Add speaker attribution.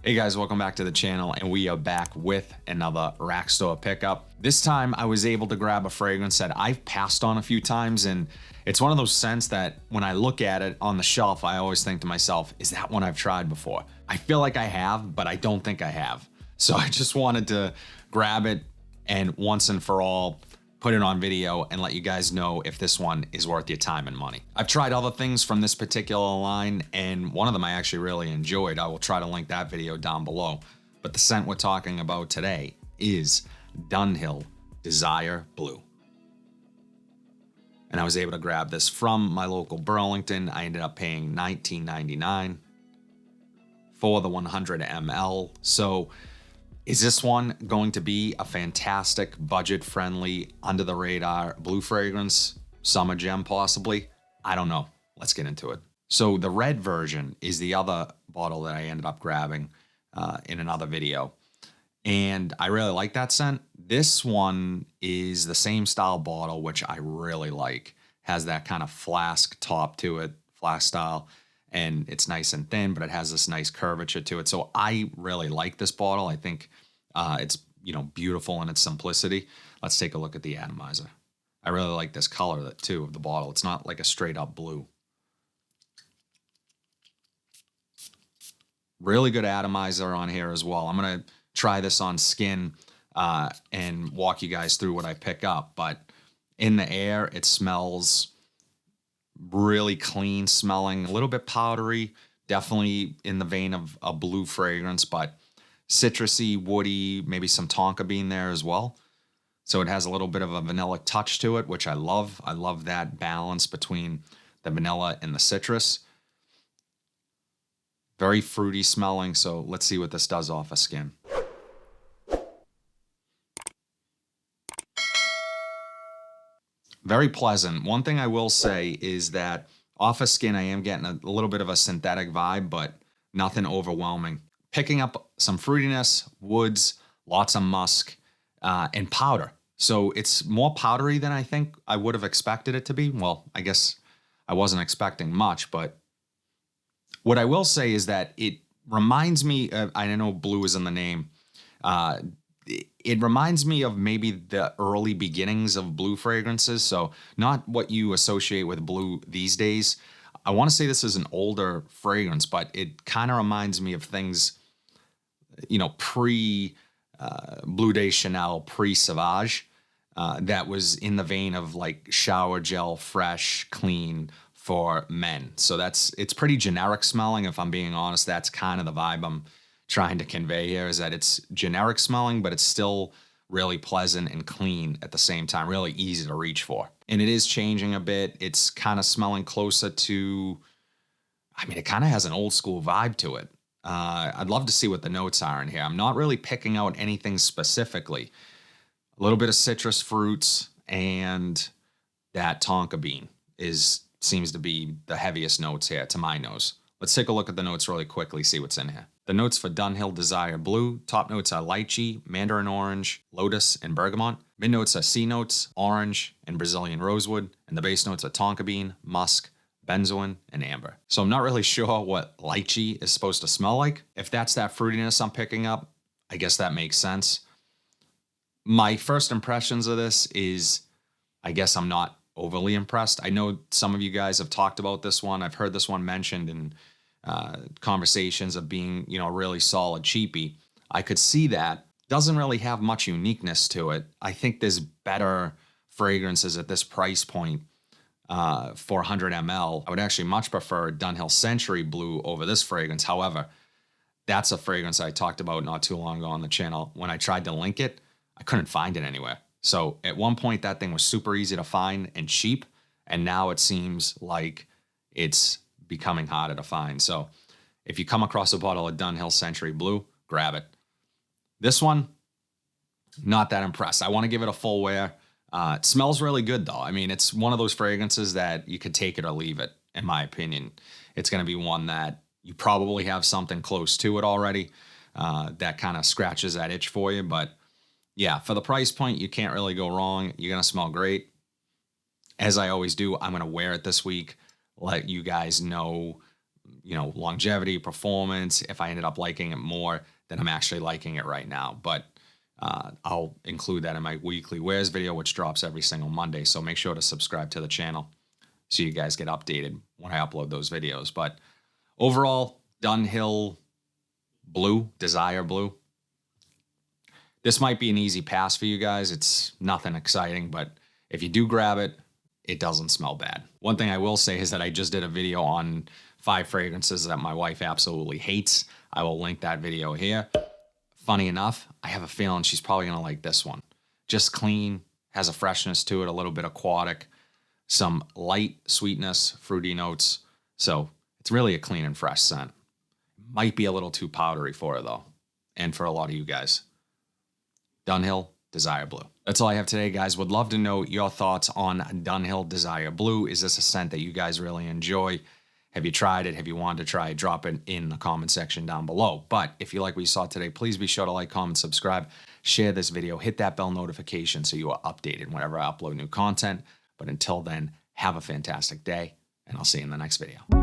Speaker 1: Hey guys, welcome back to the channel, and we are back with another rack store pickup. This time I was able to grab a fragrance that I've passed on a few times, and it's one of those scents that when I look at it on the shelf, I always think to myself, is that one I've tried before? I feel like I have, but I don't think I have. So I just wanted to grab it and once and for all put it on video and let you guys know if this one is worth your time and money. I've tried other things from this particular line, and one of them I actually really enjoyed. I will try to link that video down below. But the scent we're talking about today is Dunhill Desire Blue. And I was able to grab this from my local Burlington. I ended up paying $19.99 for the 100 ml. So is this one going to be a fantastic, budget-friendly, under-the-radar blue fragrance? Summer gem, possibly? I don't know. Let's get into it. So the red version is the other bottle that I ended up grabbing in another video. And I really like that scent. This one is the same style bottle, which I really like. Has that kind of flask top to it, flask style. And it's nice and thin, but it has this nice curvature to it. So I really like this bottle. I think it's beautiful in its simplicity. Let's take a look at the Atomizer. I really like this color too of the bottle. It's not like a straight up blue. Really good Atomizer on here as well. I'm gonna try this on skin and walk you guys through what I pick up. But in the air, it smells really clean smelling, a little bit powdery, definitely in the vein of a blue fragrance, but citrusy, woody, maybe some tonka bean there as well. So it has a little bit of a vanilla touch to it, which I love. I love that balance between the vanilla and the citrus. Very fruity smelling, so let's see what this does off of skin. Very pleasant. One thing I will say is that off of skin, I am getting a little bit of a synthetic vibe, but nothing overwhelming. Picking up some fruitiness, woods, lots of musk, and powder. So it's more powdery than I think I would have expected it to be. Well, I guess I wasn't expecting much, but what I will say is that it reminds me of, I know blue is in the name, it reminds me of maybe the early beginnings of blue fragrances. So not what you associate with blue these days. I want to say this is an older fragrance, but it kind of reminds me of things, pre Bleu de Chanel, pre Sauvage, that was in the vein of like shower gel, fresh, clean for men. So it's pretty generic smelling. If I'm being honest, that's kind of the vibe I'm trying to convey here, is that it's generic smelling, but it's still really pleasant and clean at the same time, really easy to reach for. And it is changing a bit. It's kind of smelling closer to, it kind of has an old school vibe to it. I'd love to see what the notes are in here. I'm not really picking out anything specifically. A little bit of citrus fruits and that tonka bean seems to be the heaviest notes here to my nose. Let's take a look at the notes really quickly, see what's in here. The notes for Dunhill Desire Blue, top notes are lychee, mandarin orange, lotus, and bergamot. Mid notes are C notes, orange, and Brazilian rosewood. And the base notes are tonka bean, musk, benzoin, and amber. So I'm not really sure what lychee is supposed to smell like. If that's that fruitiness I'm picking up, I guess that makes sense. My first impressions of this is, I guess I'm not overly impressed. I know some of you guys have talked about this one. I've heard this one mentioned in conversations of being, a really solid cheapie. I could see that. Doesn't really have much uniqueness to it. I think there's better fragrances at this price point for 100 ml. I would actually much prefer Dunhill Century Blue over this fragrance. However, that's a fragrance I talked about not too long ago on the channel. When I tried to link it, I couldn't find it anywhere. So at one point that thing was super easy to find and cheap, and now it seems like it's becoming harder to find. So if you come across a bottle of Dunhill Century Blue, grab it. This one, not that impressed. I want to give it a full wear. It smells really good though. It's one of those fragrances that you could take it or leave it, in my opinion. It's going to be one that you probably have something close to it already that kind of scratches that itch for you. But yeah, for the price point, you can't really go wrong. You're going to smell great. As I always do, I'm going to wear it this week, let you guys know longevity, performance, if I ended up liking it more than I'm actually liking it right now. But I'll include that in my weekly wears video, which drops every single Monday. So make sure to subscribe to the channel so you guys get updated when I upload those videos. But overall, Dunhill Blue, Desire Blue. This might be an easy pass for you guys. It's nothing exciting, but if you do grab it, it doesn't smell bad. One thing I will say is that I just did a video on 5 fragrances that my wife absolutely hates. I will link that video here. Funny enough, I have a feeling she's probably gonna like this one. Just clean, has a freshness to it, a little bit aquatic, some light sweetness, fruity notes. So it's really a clean and fresh scent. Might be a little too powdery for her though, and for a lot of you guys. Dunhill Desire Blue. That's all I have today, guys. Would love to know your thoughts on Dunhill Desire Blue. Is this a scent that you guys really enjoy? Have you tried it? Have you wanted to try it? Drop it in the comment section down below. But if you like what you saw today, please be sure to like, comment, subscribe, share this video, hit that bell notification so you are updated whenever I upload new content. But until then, have a fantastic day, and I'll see you in the next video.